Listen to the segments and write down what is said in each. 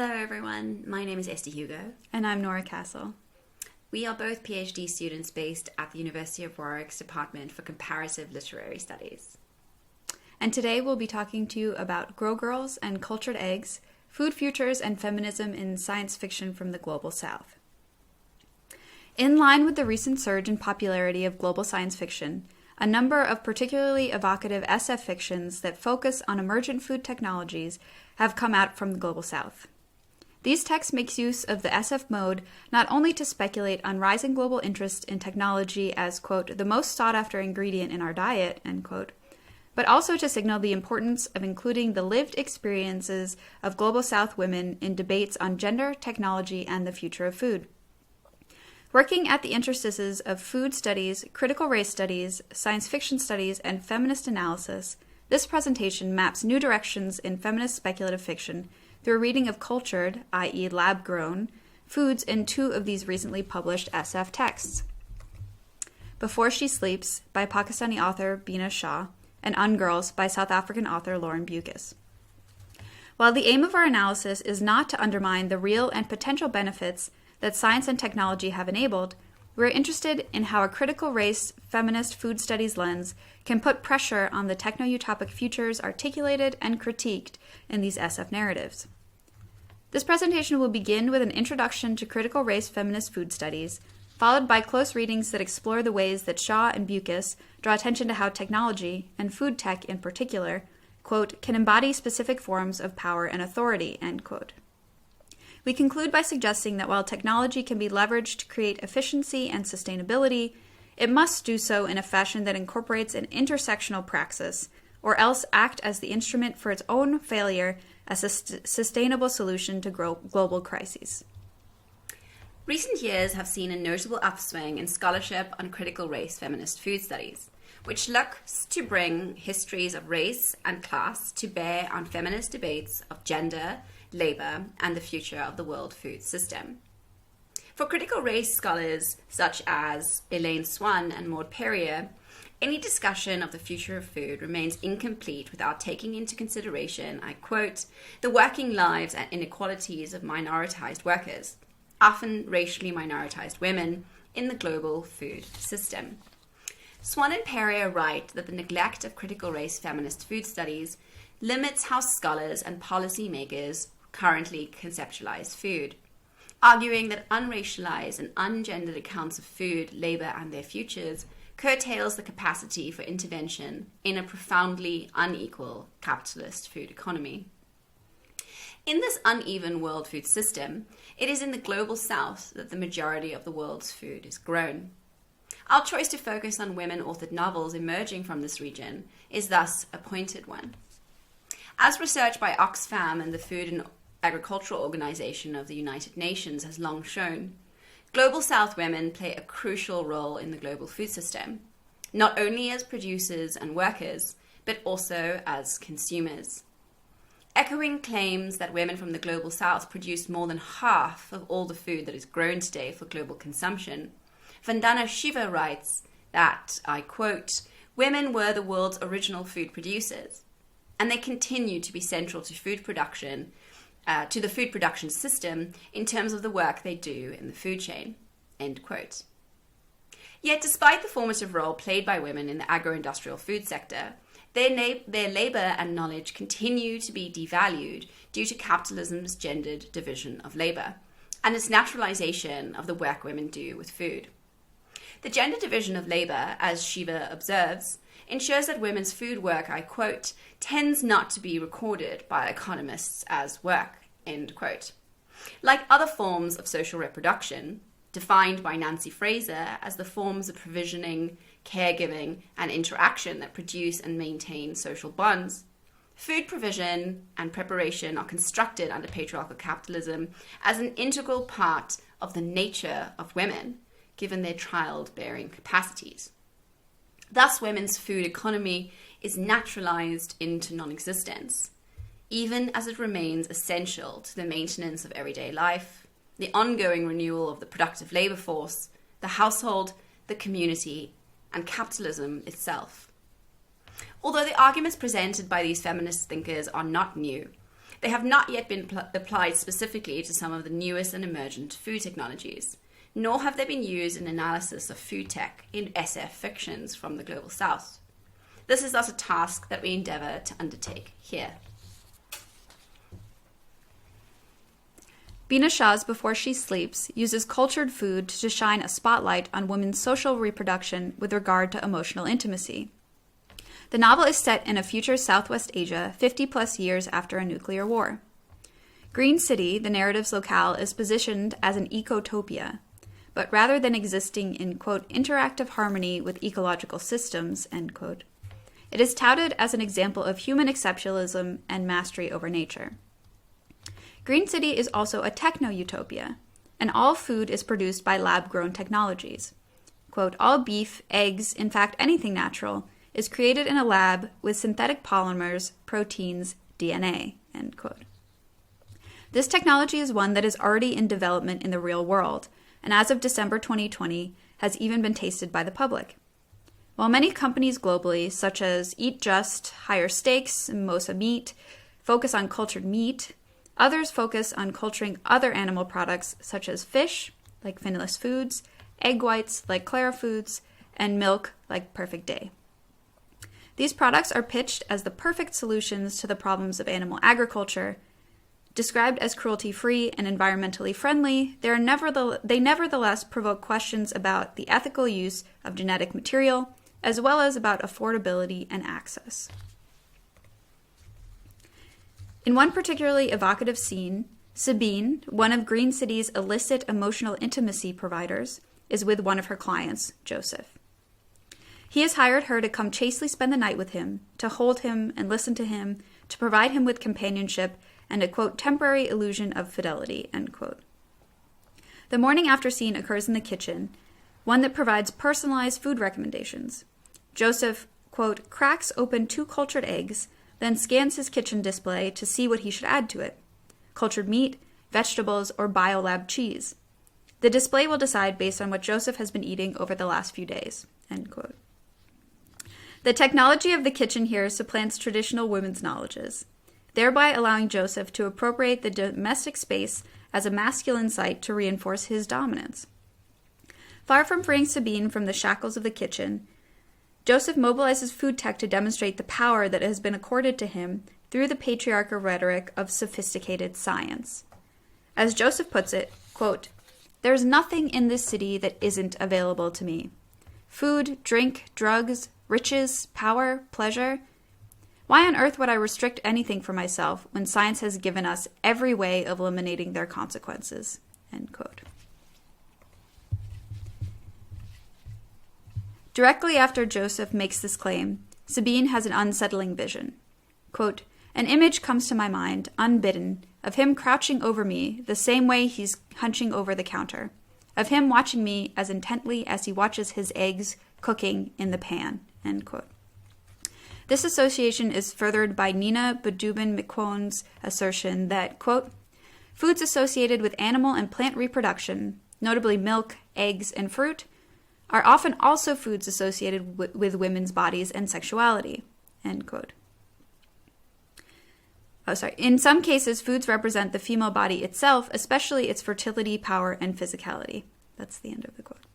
Hello everyone, my name is Esther Hugo. And I'm Nora Castle. We are both PhD students based at the University of Warwick's Department for Comparative Literary Studies. And today we'll be talking to you about Grow Girls and Cultured Eggs, Food Futures and Feminism in Science Fiction from the Global South. In line with the recent surge in popularity of global science fiction, a number of particularly evocative SF fictions that focus on emergent food technologies have come out from the Global South. These texts make use of the SF mode not only to speculate on rising global interest in technology as, quote, the most sought-after ingredient in our diet, end quote, but also to signal the importance of including the lived experiences of Global South women in debates on gender, technology, and the future of food. Working at the interstices of food studies, critical race studies, science fiction studies, and feminist analysis, this presentation maps new directions in feminist speculative fiction through a reading of cultured, i.e. lab-grown, foods in two of these recently published SF texts. Before She Sleeps by Pakistani author Bina Shah, and Ungirls by South African author Lauren Bucas. While the aim of our analysis is not to undermine the real and potential benefits that science and technology have enabled, we're interested in how a critical race feminist food studies lens can put pressure on the techno-utopic futures articulated and critiqued in these SF narratives. This presentation will begin with an introduction to critical race feminist food studies, followed by close readings that explore the ways that Shah and Bucas draw attention to how technology, and food tech in particular, quote, can embody specific forms of power and authority, end quote. We conclude by suggesting that while technology can be leveraged to create efficiency and sustainability, it must do so in a fashion that incorporates an intersectional praxis, or else act as the instrument for its own failure as a sustainable solution to global crises. Recent years have seen a notable upswing in scholarship on critical race feminist food studies, which looks to bring histories of race and class to bear on feminist debates of gender, labor, and the future of the world food system. For critical race scholars such as Elaine Swan and Maud Perrier, any discussion of the future of food remains incomplete without taking into consideration, I quote, the working lives and inequalities of minoritized workers, often racially minoritized women, in the global food system. Swan and Perrier write that the neglect of critical race feminist food studies limits how scholars and policymakers currently conceptualize food, arguing that unracialized and ungendered accounts of food, labor, and their futures curtails the capacity for intervention in a profoundly unequal capitalist food economy. In this uneven world food system, it is in the global south that the majority of the world's food is grown. Our choice to focus on women-authored novels emerging from this region is thus a pointed one. As research by Oxfam and the Food and Agricultural Organization of the United Nations has long shown, Global South women play a crucial role in the global food system, not only as producers and workers, but also as consumers. Echoing claims that women from the Global South produce more than half of all the food that is grown today for global consumption, Vandana Shiva writes that, I quote, women were the world's original food producers, and they continue to be central to food production, to the food production system in terms of the work they do in the food chain, end quote. Yet despite the formative role played by women in the agro-industrial food sector, their labor and knowledge continue to be devalued due to capitalism's gendered division of labor and its naturalization of the work women do with food. The gender division of labor, as Shiva observes, ensures that women's food work, I quote, tends not to be recorded by economists as work, end quote. Like other forms of social reproduction, defined by Nancy Fraser as the forms of provisioning, caregiving, and interaction that produce and maintain social bonds, food provision and preparation are constructed under patriarchal capitalism as an integral part of the nature of women, given their childbearing capacities. Thus, women's food economy is naturalized into non-existence, even as it remains essential to the maintenance of everyday life, the ongoing renewal of the productive labor force, the household, the community, and capitalism itself. Although the arguments presented by these feminist thinkers are not new, They have not yet been applied specifically to some of the newest and emergent food technologies, nor have they been used in analysis of food tech in SF fictions from the Global South. This is thus a task that we endeavour to undertake here. Bina Shah's Before She Sleeps uses cultured food to shine a spotlight on women's social reproduction with regard to emotional intimacy. The novel is set in a future Southwest Asia 50-plus years after a nuclear war. Green City, the narrative's locale, is positioned as an ecotopia, but rather than existing in, quote, interactive harmony with ecological systems, end quote, it is touted as an example of human exceptionalism and mastery over nature. Green City is also a techno-utopia, and all food is produced by lab-grown technologies. Quote, all beef, eggs, in fact anything natural, is created in a lab with synthetic polymers, proteins, DNA, end quote. This technology is one that is already in development in the real world, and as of December 2020, has even been tasted by the public. While many companies globally, such as Eat Just, Higher Steaks, Mosa Meat, focus on cultured meat, others focus on culturing other animal products such as fish, like Finless Foods, egg whites, like Clara Foods, and milk, like Perfect Day. These products are pitched as the perfect solutions to the problems of animal agriculture. Described as cruelty-free and environmentally friendly, they nevertheless provoke questions about the ethical use of genetic material, as well as about affordability and access. In one particularly evocative scene, Sabine, one of Green City's illicit emotional intimacy providers, is with one of her clients, Joseph. He has hired her to come chastely spend the night with him, to hold him and listen to him, to provide him with companionship and a, quote, temporary illusion of fidelity, end quote. The morning after scene occurs in the kitchen, one that provides personalized food recommendations. Joseph, quote, cracks open 2 cultured eggs, then scans his kitchen display to see what he should add to it: cultured meat, vegetables, or biolab cheese. The display will decide based on what Joseph has been eating over the last few days, end quote. The technology of the kitchen here supplants traditional women's knowledges, thereby allowing Joseph to appropriate the domestic space as a masculine site to reinforce his dominance. Far from freeing Sabine from the shackles of the kitchen, Joseph mobilizes food tech to demonstrate the power that has been accorded to him through the patriarchal rhetoric of sophisticated science. As Joseph puts it, quote, there's nothing in this city that isn't available to me. Food, drink, drugs, riches, power, pleasure. Why on earth would I restrict anything for myself when science has given us every way of eliminating their consequences? End quote. Directly after Joseph makes this claim, Sabine has an unsettling vision. Quote, an image comes to my mind, unbidden, of him crouching over me the same way he's hunching over the counter, of him watching me as intently as he watches his eggs cooking in the pan, end quote. This association is furthered by Nina Badubin-McQuown's assertion that, quote, foods associated with animal and plant reproduction, notably milk, eggs, and fruit, are often also foods associated with women's bodies and sexuality, end quote. In some cases, foods represent the female body itself, especially its fertility, power, and physicality. That's the end of the quote.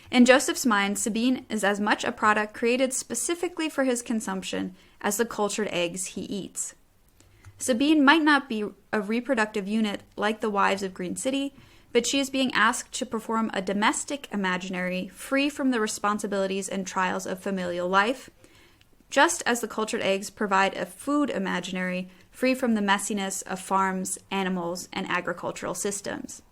In Joseph's mind, Sabine is as much a product created specifically for his consumption as the cultured eggs he eats. Sabine might not be a reproductive unit like the wives of Green City, but she is being asked to perform a domestic imaginary free from the responsibilities and trials of familial life, just as the cultured eggs provide a food imaginary free from the messiness of farms, animals, and agricultural systems.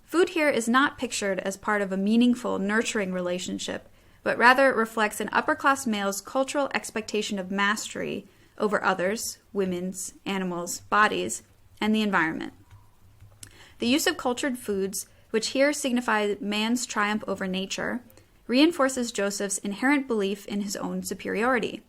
Food here is not pictured as part of a meaningful, nurturing relationship, but rather it reflects an upper-class male's cultural expectation of mastery over others, women's, animals, bodies, and the environment. The use of cultured foods, which here signify man's triumph over nature, reinforces Joseph's inherent belief in his own superiority.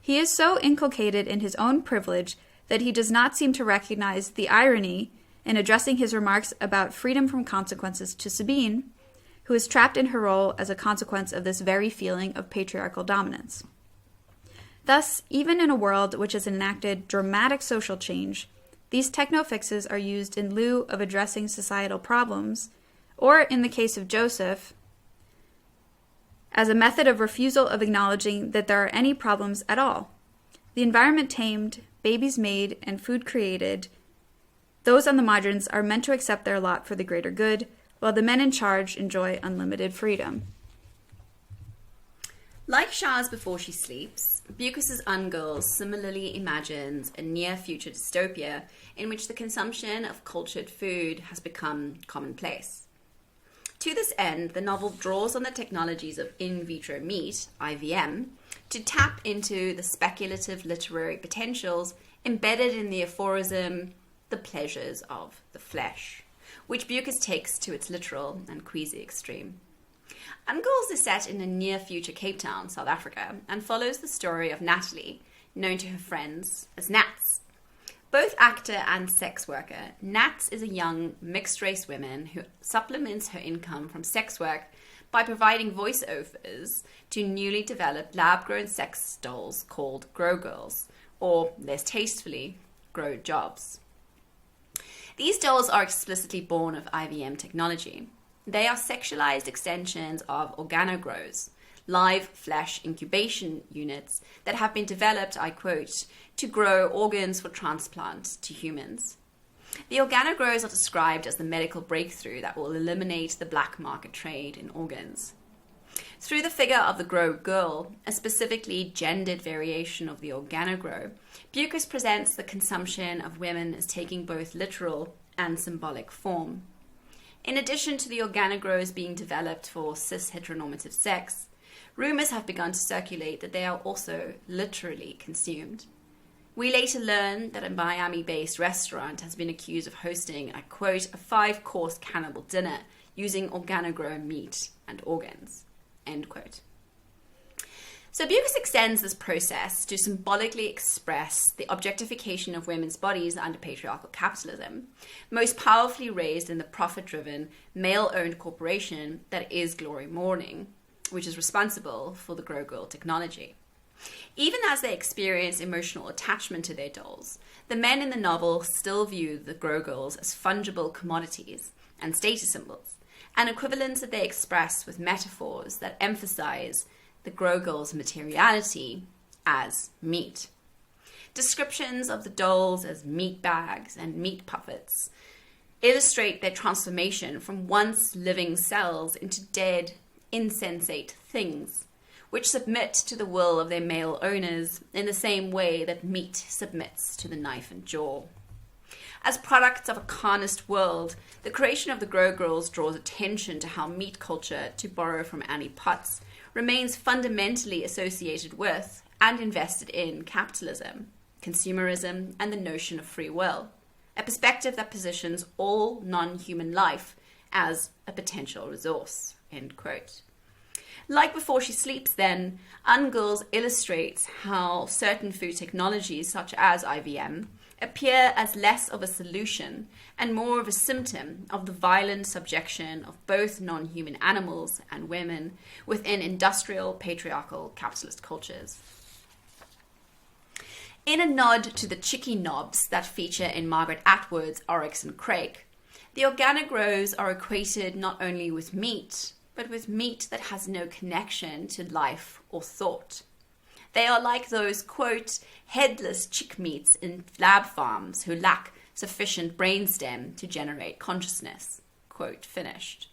He is so inculcated in his own privilege that he does not seem to recognize the irony in addressing his remarks about freedom from consequences to Sabine, who is trapped in her role as a consequence of this very feeling of patriarchal dominance. Thus, even in a world which has enacted dramatic social change, these techno-fixes are used in lieu of addressing societal problems, or in the case of Joseph, as a method of refusal of acknowledging that there are any problems at all. The environment tamed, babies made, and food created, those on the margins are meant to accept their lot for the greater good, while the men in charge enjoy unlimited freedom. Like Shah's Before She Sleeps, Beucas's Ungirls similarly imagines a near-future dystopia in which the consumption of cultured food has become commonplace. To this end, the novel draws on the technologies of in vitro meat, IVM, to tap into the speculative literary potentials embedded in the aphorism, the pleasures of the flesh, which Beucas takes to its literal and queasy extreme. Ungirls is set in a near-future Cape Town, South Africa, and follows the story of Natalie, known to her friends as Nats. Both actor and sex worker, Nats is a young, mixed-race woman who supplements her income from sex work by providing voiceovers to newly developed lab-grown sex dolls called Grow Girls, or, less tastefully, Grow Jobs. These dolls are explicitly born of IVM technology. They are sexualized extensions of organogrows, live flesh incubation units that have been developed, I quote, to grow organs for transplant to humans. The organogrows are described as the medical breakthrough that will eliminate the black market trade in organs. Through the figure of the Grow Girl, a specifically gendered variation of the organogrow, Beucas presents the consumption of women as taking both literal and symbolic form. In addition to the organogrows being developed for cis-heteronormative sex, rumors have begun to circulate that they are also literally consumed. We later learn that a Miami-based restaurant has been accused of hosting, I quote, a 5-course cannibal dinner using organogrown meat and organs, end quote. So Beucas extends this process to symbolically express the objectification of women's bodies under patriarchal capitalism, most powerfully raised in the profit-driven, male-owned corporation that is Glory Morning, which is responsible for the Grow Girl technology. Even as they experience emotional attachment to their dolls, the men in the novel still view the Grow Girls as fungible commodities and status symbols, an equivalence that they express with metaphors that emphasize the Grow Girl's materiality as meat. Descriptions of the dolls as meat bags and meat puppets illustrate their transformation from once living cells into dead, insensate things, which submit to the will of their male owners in the same way that meat submits to the knife and jaw. As products of a carnist world, the creation of the Grow Girls draws attention to how meat culture, to borrow from Annie Potts, remains fundamentally associated with and invested in capitalism, consumerism, and the notion of free will, a perspective that positions all non-human life as a potential resource, end quote. Like Before She Sleeps, then, Ungirls illustrates how certain food technologies, such as IVM, appear as less of a solution and more of a symptom of the violent subjection of both non-human animals and women within industrial, patriarchal, capitalist cultures. In a nod to the chicky knobs that feature in Margaret Atwood's Oryx and Crake, the organogrows are equated not only with meat, but with meat that has no connection to life or thought. They are like those, quote, headless chick meats in lab farms who lack sufficient brainstem to generate consciousness, quote, finished.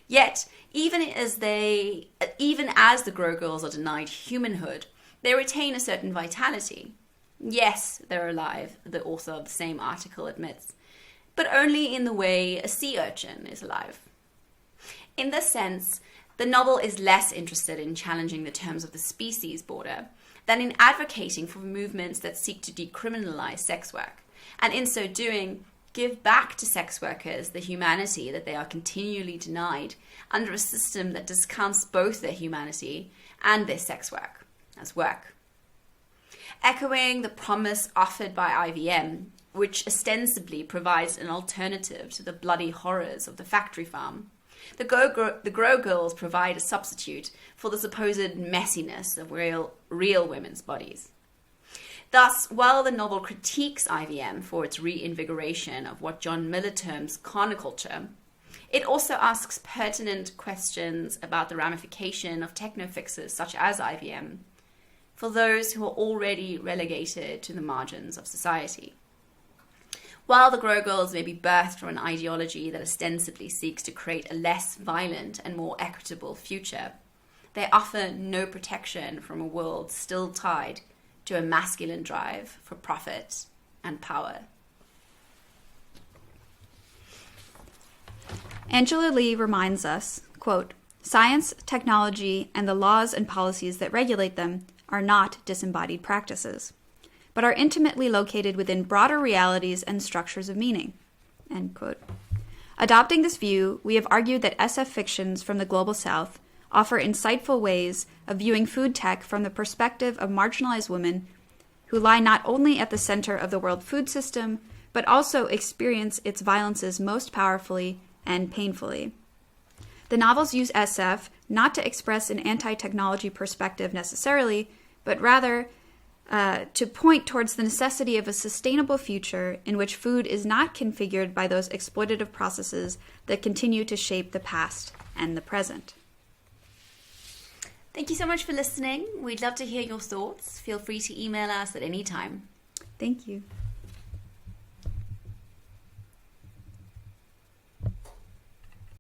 Yet, even as the Grow Girls are denied humanhood, they retain a certain vitality. Yes, they're alive, the author of the same article admits, but only in the way a sea urchin is alive. In this sense, the novel is less interested in challenging the terms of the species border than in advocating for movements that seek to decriminalize sex work, and in so doing, give back to sex workers the humanity that they are continually denied under a system that discounts both their humanity and their sex work as work. Echoing the promise offered by IVM, which ostensibly provides an alternative to the bloody horrors of the factory farm, the Grow Girls provide a substitute for the supposed messiness of real women's bodies, Thus, while the novel critiques IVM for its reinvigoration of what John Miller terms carnoculture, it also asks pertinent questions about the ramification of techno-fixes such as IVM for those who are already relegated to the margins of society. While the Grow Girls may be birthed from an ideology that ostensibly seeks to create a less violent and more equitable future, they offer no protection from a world still tied to a masculine drive for profit and power. Angela Lee reminds us, quote, "Science, technology, and the laws and policies that regulate them are not disembodied practices, but are intimately located within broader realities and structures of meaning." End quote. Adopting this view, we have argued that SF fictions from the Global South offer insightful ways of viewing food tech from the perspective of marginalized women who lie not only at the center of the world food system, but also experience its violences most powerfully and painfully. The novels use SF not to express an anti-technology perspective necessarily, but rather to point towards the necessity of a sustainable future in which food is not configured by those exploitative processes that continue to shape the past and the present. Thank you so much for listening. We'd love to hear your thoughts. Feel free to email us at any time. Thank you.